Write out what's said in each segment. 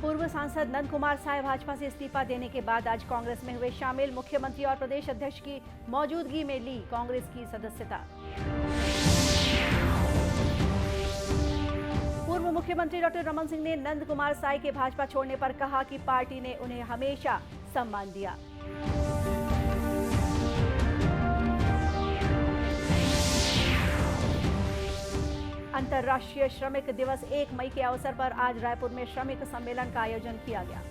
पूर्व सांसद नंद कुमार साय भाजपा से इस्तीफा देने के बाद आज कांग्रेस में हुए शामिल। मुख्यमंत्री और प्रदेश अध्यक्ष की मौजूदगी में ली कांग्रेस की सदस्यता। पूर्व मुख्यमंत्री डॉक्टर रमन सिंह ने नंद कुमार साय के भाजपा छोड़ने पर कहा कि पार्टी ने उन्हें हमेशा सम्मान दिया। अंतर्राष्ट्रीय श्रमिक दिवस 1 मई के अवसर पर आज रायपुर में श्रमिक सम्मेलन का आयोजन किया गया।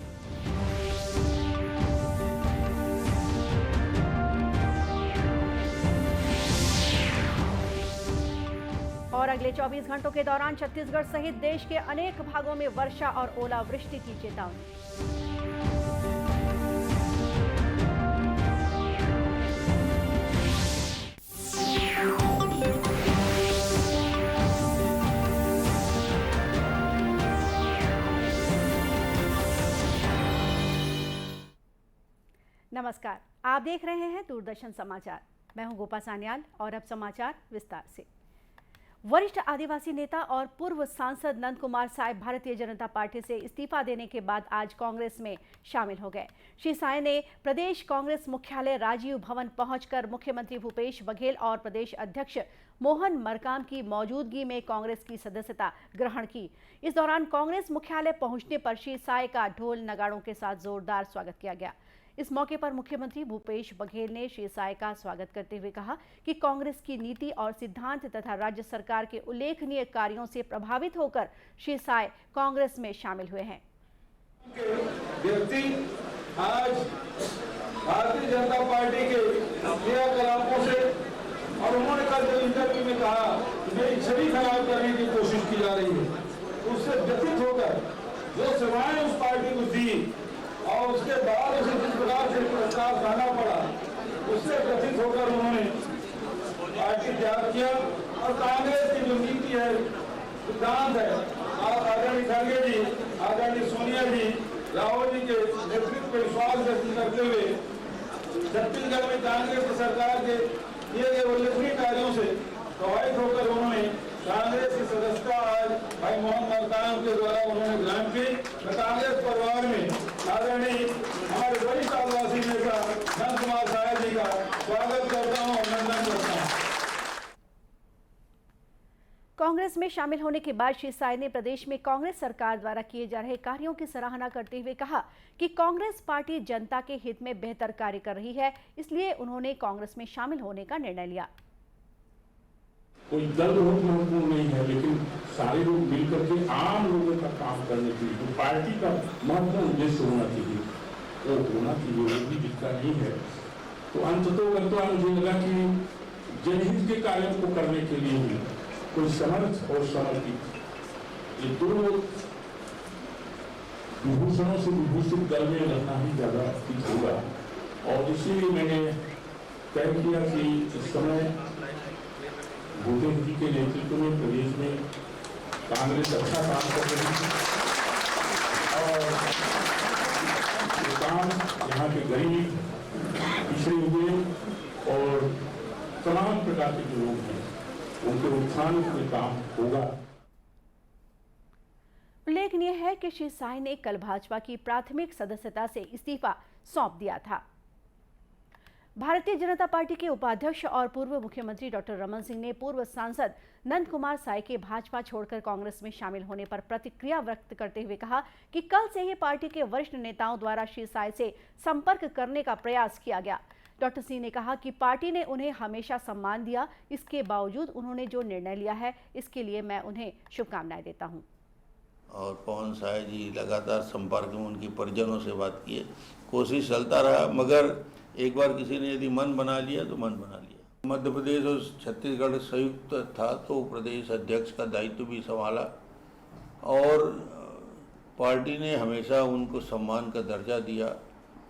और अगले 24 घंटों के दौरान छत्तीसगढ़ सहित देश के अनेक भागों में वर्षा और ओलावृष्टि की चेतावनी। नमस्कार, आप देख रहे हैं दूरदर्शन समाचार। मैं हूं गोपा सान्याल और अब समाचार विस्तार से। वरिष्ठ आदिवासी नेता और पूर्व सांसद नंद कुमार साय भारतीय जनता पार्टी से इस्तीफा देने के बाद आज कांग्रेस में शामिल हो गए। श्री साय ने प्रदेश कांग्रेस मुख्यालय राजीव भवन पहुंचकर मुख्यमंत्री भूपेश बघेल और प्रदेश अध्यक्ष मोहन मरकाम की मौजूदगी में कांग्रेस की सदस्यता ग्रहण की। इस दौरान कांग्रेस मुख्यालय पहुंचने पर श्री साय का ढोल नगाड़ों के साथ जोरदार स्वागत किया गया। इस मौके पर मुख्यमंत्री भूपेश बघेल ने श्री साय का स्वागत करते हुए कहा कि कांग्रेस की नीति और सिद्धांत तथा राज्य सरकार के उल्लेखनीय कार्यों से प्रभावित होकर श्री साय कांग्रेस में शामिल हुए हैं। व्यक्ति आज भारतीय जनता पार्टी के क्रियाकलापों से और उन्होंने कल जब इंटरव्यू में कहा कि मेरी छवि खराब करने की कोशिश की जा रही है, उससे व्यथित होकर जो सेवाएं उस पार्टी को दी और उसके बाद उसे जिस प्रकार से पुरस्कार खाना पड़ा, उससे व्यथित होकर उन्होंने पार्टी त्याग किया। और कांग्रेस की जो नीति है, सिद्धांत है, आदरणीय खड़गे जी, आदरणीय सोनिया जी, राहुल जी के नेतृत्व पर विश्वास व्यक्त करते हुए छत्तीसगढ़ में कांग्रेस की सरकार के किए गए उल्लेखनीय कार्यों से प्रभावित होकर उन्होंने कांग्रेस की सदस्यता आज भाई मोहन मरकाम के द्वारा उन्होंने ग्रहण की। मैं कांग्रेस परिवार में आदरणीय हमारे वरिष्ठ आदिवासी नेता नंद कुमार साय जी का स्वागत करता हूँ, अभिनंदन करता हूँ। कांग्रेस में शामिल होने के बाद श्री साय ने प्रदेश में कांग्रेस सरकार द्वारा किए जा रहे कार्यों की सराहना करते हुए कहा कि कांग्रेस पार्टी जनता के हित में बेहतर कार्य कर रही है, इसलिए उन्होंने कांग्रेस में शामिल होने का निर्णय लिया। कोई दल बहुत महत्वपूर्ण नहीं है, लेकिन सारे लोग मिलकर के आम लोगों का काम करने के लिए तो पार्टी का महत्वपूर्ण उद्देश्य होना चाहिए, वो होना चाहिए। वो भी दिखता नहीं है तो अंततोगत्वा मुझे लगा कि जनहित के कार्यों को करने के लिए भी कोई समर्थ और समर्पित, ये दो विभूषणों से विभूषित दल में रहना ही ज्यादा ठीक होगा। और इसीलिए मैंने तय किया कि इस समय भूपेश जी के नेतृत्व में प्रदेश में कांग्रेस अच्छा काम कर रही है और ये काम यहाँ के गरीब, पिछड़े हुए और तमाम प्रकार के जो लोग हैं उनके उत्थान में काम होगा। उल्लेखनीय है कि श्री साय ने कल भाजपा की प्राथमिक सदस्यता से इस्तीफा सौंप दिया था। भारतीय जनता पार्टी के उपाध्यक्ष और पूर्व मुख्यमंत्री डॉक्टर रमन सिंह ने पूर्व सांसद नंद कुमार साय के भाजपा छोड़कर कांग्रेस में शामिल होने पर प्रतिक्रिया व्यक्त करते हुए कहा कि कल से ही पार्टी के वरिष्ठ नेताओं द्वारा श्री साय से संपर्क करने का प्रयास किया गया। डॉक्टर सिंह ने कहा कि पार्टी ने उन्हें हमेशा सम्मान दिया, इसके बावजूद उन्होंने जो निर्णय लिया है इसके लिए मैं उन्हें शुभकामनाएं देता हूँ। और पवन साय जी लगातार संपर्क में उनकी परिजनों से बात किए, कोशिश चलता रहा, मगर एक बार किसी ने यदि मन बना लिया तो मन बना लिया। मध्य प्रदेश और छत्तीसगढ़ संयुक्त था तो प्रदेश अध्यक्ष का दायित्व भी संभाला और पार्टी ने हमेशा उनको सम्मान का दर्जा दिया,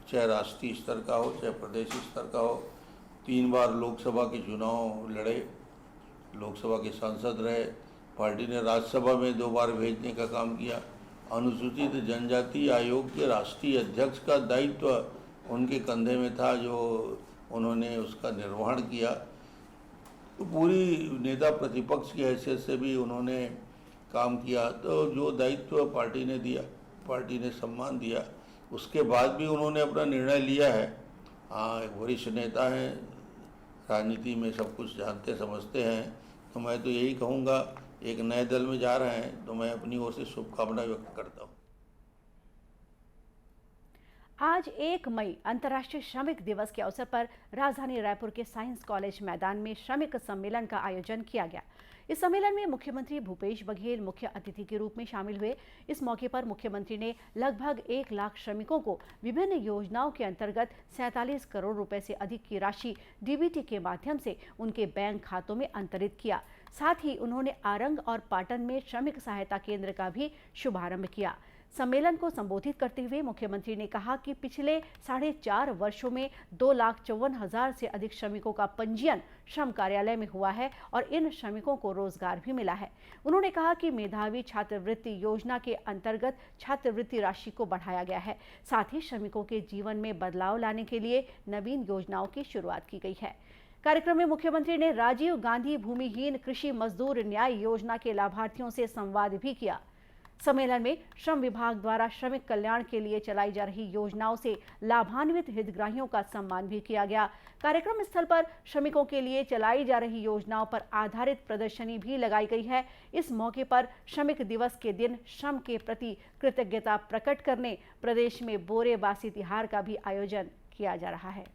चाहे राष्ट्रीय स्तर का हो चाहे प्रदेश स्तर का हो। 3 बार लोकसभा के चुनाव लड़े, लोकसभा के सांसद रहे, पार्टी ने राज्यसभा में 2 बार भेजने का काम किया। अनुसूचित जनजाति आयोग के राष्ट्रीय अध्यक्ष का दायित्व उनके कंधे में था, जो उन्होंने उसका निर्वहन किया। तो पूरी नेता प्रतिपक्ष की हैसियत से भी उन्होंने काम किया। तो जो दायित्व पार्टी ने दिया पार्टी ने सम्मान दिया, उसके बाद भी उन्होंने अपना निर्णय लिया है। हाँ, एक वरिष्ठ नेता हैं, राजनीति में सब कुछ जानते समझते हैं, तो मैं तो यही कहूँगा, एक नए दल में जा रहे हैं तो मैं अपनी ओर से शुभकामनाएं व्यक्त करता हूँ। आज 1 मई अंतर्राष्ट्रीय श्रमिक दिवस के अवसर पर राजधानी रायपुर के साइंस कॉलेज मैदान में श्रमिक सम्मेलन का आयोजन किया गया। इस सम्मेलन में मुख्यमंत्री भूपेश बघेल मुख्य अतिथि के रूप में शामिल हुए। इस मौके पर मुख्यमंत्री ने लगभग 1 लाख श्रमिकों को विभिन्न योजनाओं के अंतर्गत 47 करोड़ रुपए से अधिक की राशि डीबीटी के माध्यम से उनके बैंक खातों में अंतरित किया। साथ ही उन्होंने आरंग और पाटन में श्रमिक सहायता केंद्र का भी शुभारंभ किया। सम्मेलन को संबोधित करते हुए मुख्यमंत्री ने कहा कि पिछले 4.5 वर्षों में 2,54,000 से अधिक श्रमिकों का पंजीयन श्रम कार्यालय में हुआ है और इन श्रमिकों को रोजगार भी मिला है। उन्होंने कहा कि मेधावी छात्रवृत्ति योजना के अंतर्गत छात्रवृत्ति राशि को बढ़ाया गया है। साथ ही श्रमिकों के जीवन में बदलाव लाने के लिए नवीन योजनाओं की शुरुआत की गई है। कार्यक्रम में मुख्यमंत्री ने राजीव गांधी भूमिहीन कृषि मजदूर न्याय योजना के लाभार्थियों से संवाद भी किया। सम्मेलन में श्रम विभाग द्वारा श्रमिक कल्याण के लिए चलाई जा रही योजनाओं से लाभान्वित हितग्राहियों का सम्मान भी किया गया। कार्यक्रम स्थल पर श्रमिकों के लिए चलाई जा रही योजनाओं पर आधारित प्रदर्शनी भी लगाई गई है। इस मौके पर श्रमिक दिवस के दिन श्रम के प्रति कृतज्ञता प्रकट करने प्रदेश में बोरेबासी तिहार का भी आयोजन किया जा रहा है।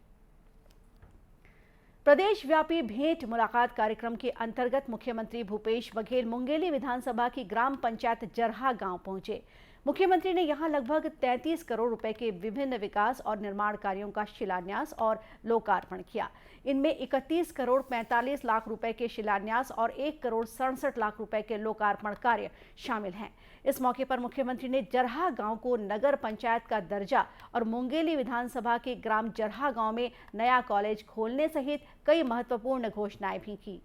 प्रदेश व्यापी भेंट मुलाकात कार्यक्रम के अंतर्गत मुख्यमंत्री भूपेश बघेल मुंगेली विधानसभा की ग्राम पंचायत जरहा गांव पहुंचे। मुख्यमंत्री ने यहां लगभग 33 करोड़ रुपए के विभिन्न विकास और निर्माण कार्यों का शिलान्यास और लोकार्पण किया। इनमें 31 करोड़ 45 लाख रुपए के शिलान्यास और 1 करोड़ 67 लाख रुपए के लोकार्पण कार्य शामिल हैं। इस मौके पर मुख्यमंत्री ने जरहा गांव को नगर पंचायत का दर्जा और मुंगेली विधानसभा के ग्राम जरहा गांव में नया कॉलेज खोलने सहित कई महत्वपूर्ण घोषणाएं भी की।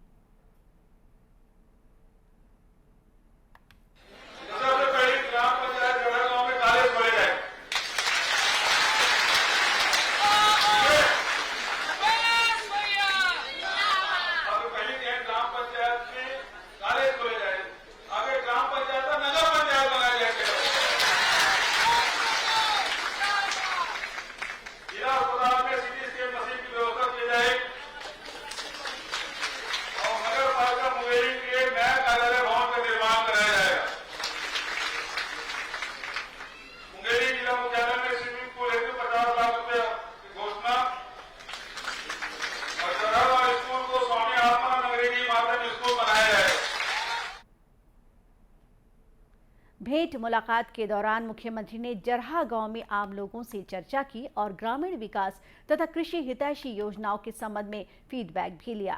भेंट मुलाकात के दौरान मुख्यमंत्री ने जरहा गांव में आम लोगों से चर्चा की और ग्रामीण विकास तथा कृषि हितैषी योजनाओं के संबंध में फीडबैक भी लिया।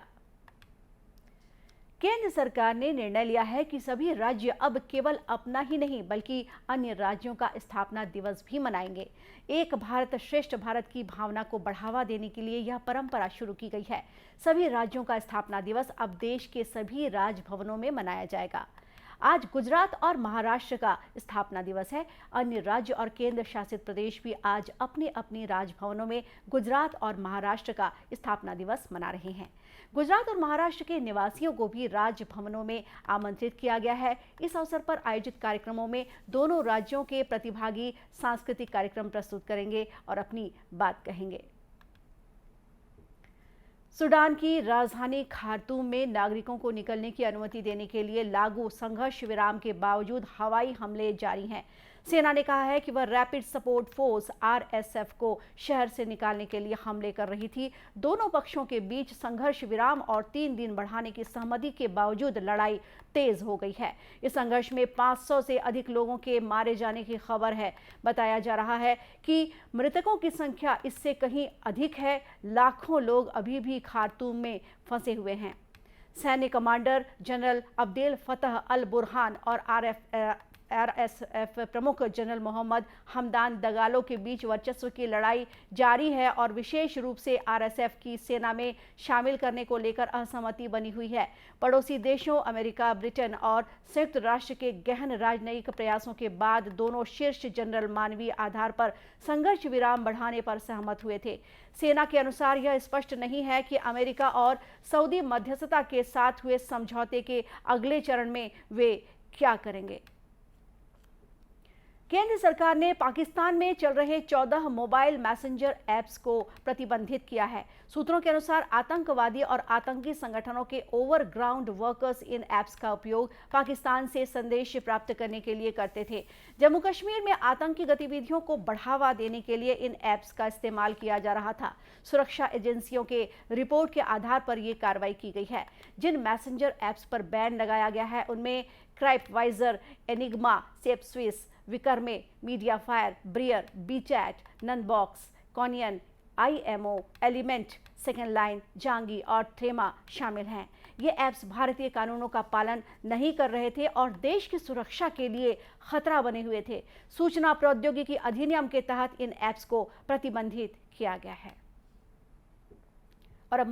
केंद्र सरकार ने निर्णय लिया है कि सभी राज्य अब केवल अपना ही नहीं बल्कि अन्य राज्यों का स्थापना दिवस भी मनाएंगे। एक भारत श्रेष्ठ भारत की भावना को बढ़ावा देने के लिए यह परंपरा शुरू की गई है। सभी राज्यों का स्थापना दिवस अब देश के सभी राजभवनों में मनाया जाएगा। आज गुजरात और महाराष्ट्र का स्थापना दिवस है। अन्य राज्य और केंद्र शासित प्रदेश भी आज अपने अपने राजभवनों में गुजरात और महाराष्ट्र का स्थापना दिवस मना रहे हैं। गुजरात और महाराष्ट्र के निवासियों को भी राजभवनों में आमंत्रित किया गया है। इस अवसर पर आयोजित कार्यक्रमों में दोनों राज्यों के प्रतिभागी सांस्कृतिक कार्यक्रम प्रस्तुत करेंगे और अपनी बात कहेंगे। सूडान की राजधानी खार्तूम में नागरिकों को निकलने की अनुमति देने के लिए लागू संघर्ष विराम के बावजूद हवाई हमले जारी हैं। सेना ने कहा है कि वह रैपिड सपोर्ट फोर्स आरएसएफ को शहर से निकालने के लिए हमले कर रही थी। दोनों पक्षों के बीच संघर्ष विराम और 3 दिन बढ़ाने की सहमति के बावजूद लड़ाई तेज हो गई है। इस संघर्ष में 500 से अधिक लोगों के मारे जाने की खबर है। बताया जा रहा है कि मृतकों की संख्या इससे कहीं अधिक है। लाखों लोग अभी भी खार्तूम में फंसे हुए हैं। सैन्य कमांडर जनरल अब्देल फतह अल बुरहान और आरएसएफ प्रमुख जनरल मोहम्मद हमदान दगालो के बीच वर्चस्व की लड़ाई जारी है और विशेष रूप से आरएसएफ की सेना में शामिल करने को लेकर असहमति बनी हुई है। पड़ोसी देशों अमेरिका, ब्रिटेन और संयुक्त राष्ट्र के गहन राजनयिक प्रयासों के बाद दोनों शीर्ष जनरल मानवीय आधार पर संघर्ष विराम बढ़ाने पर सहमत हुए थे। सेना के अनुसार यह स्पष्ट नहीं है कि अमेरिका और सऊदी मध्यस्थता के साथ हुए समझौते के अगले चरण में वे क्या करेंगे। केंद्र सरकार ने पाकिस्तान में चल रहे 14 मोबाइल मैसेंजर ऐप्स को प्रतिबंधित किया है। सूत्रों के अनुसार आतंकवादी और आतंकी संगठनों के ओवरग्राउंड वर्कर्स इन ऐप्स का उपयोग पाकिस्तान से संदेश प्राप्त करने के लिए करते थे। जम्मू कश्मीर में आतंकी गतिविधियों को बढ़ावा देने के लिए इन ऐप्स का इस्तेमाल किया जा रहा था। सुरक्षा एजेंसियों के रिपोर्ट के आधार पर यह कार्रवाई की गई है। जिन मैसेंजर ऐप्स पर बैन लगाया गया है उनमें Crypviser, Enigma, Safe Swiss, Wickrme, Media Fire, Briar, BChat, Nandbox, Conion, IMO, Element, Second Line, Zangi और थ्रेमा शामिल हैं। ये ऐप्स भारतीय कानूनों का पालन नहीं कर रहे थे और देश की सुरक्षा के लिए खतरा बने हुए थे। सूचना प्रौद्योगिकी अधिनियम के तहत इन ऐप्स को प्रतिबंधित किया गया है। और अब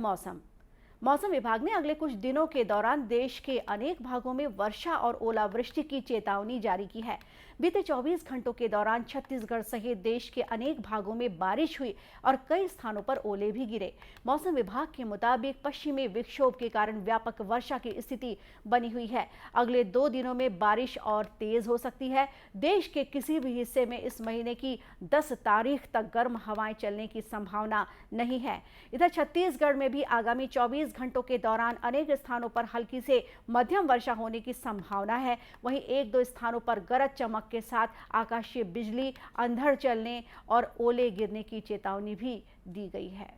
मौसम विभाग ने अगले कुछ दिनों के दौरान देश के अनेक भागों में वर्षा और ओलावृष्टि की चेतावनी जारी की है। बीते 24 घंटों के दौरान छत्तीसगढ़ सहित देश के अनेक भागों में बारिश हुई और कई स्थानों पर ओले भी गिरे। मौसम विभाग के मुताबिक पश्चिमी विक्षोभ के कारण व्यापक वर्षा की स्थिति बनी हुई है। अगले 2 दिनों में बारिश और तेज हो सकती है। देश के किसी भी हिस्से में इस महीने की 10 तारीख तक गर्म हवाएं चलने की संभावना नहीं है। इधर छत्तीसगढ़ में भी आगामी 24 घंटों के दौरान अनेक स्थानों पर हल्की से मध्यम वर्षा होने की संभावना है। वहीं 1-2 स्थानों पर गरज चमक के साथ आकाशीय बिजली, अंधड़ चलने और ओले गिरने की चेतावनी भी दी गई है।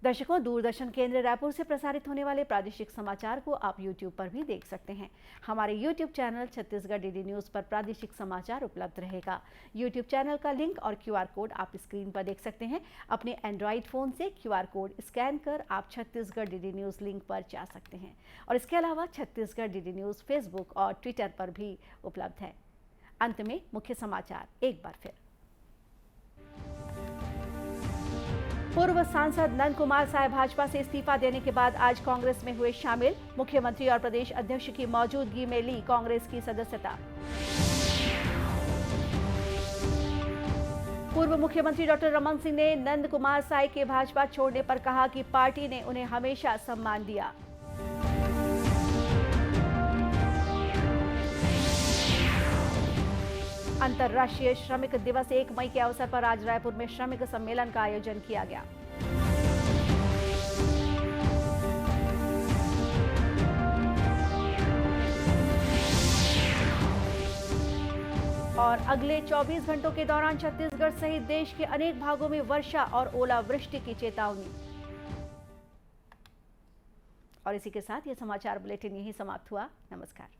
दर्शकों, दूरदर्शन केंद्र रायपुर से प्रसारित होने वाले प्रादेशिक समाचार को आप YouTube पर भी देख सकते हैं। हमारे YouTube channel Chhattisgarh DD news पर प्रादेशिक समाचार उपलब्ध रहेगा। YouTube चैनल का लिंक और QR कोड आप स्क्रीन पर देख सकते हैं। अपने एंड्रॉइड फ़ोन से QR कोड स्कैन कर आप छत्तीसगढ़ DD न्यूज़ लिंक पर जा सकते हैं। और इसके अलावा छत्तीसगढ़ DD न्यूज़ फेसबुक और ट्विटर पर भी उपलब्ध है। अंत में मुख्य समाचार एक बार फिर। पूर्व सांसद नंद कुमार साय भाजपा से इस्तीफा देने के बाद आज कांग्रेस में हुए शामिल। मुख्यमंत्री और प्रदेश अध्यक्ष की मौजूदगी में ली कांग्रेस की सदस्यता। पूर्व मुख्यमंत्री डॉक्टर रमन सिंह ने नंद कुमार साय के भाजपा छोड़ने पर कहा कि पार्टी ने उन्हें हमेशा सम्मान दिया। अंतर्राष्ट्रीय श्रमिक दिवस 1 मई के अवसर पर आज रायपुर में श्रमिक सम्मेलन का आयोजन किया गया। और अगले 24 घंटों के दौरान छत्तीसगढ़ सहित देश के अनेक भागों में वर्षा और ओलावृष्टि की चेतावनी। और इसी के साथ ये समाचार बुलेटिन यहीं समाप्त हुआ। नमस्कार।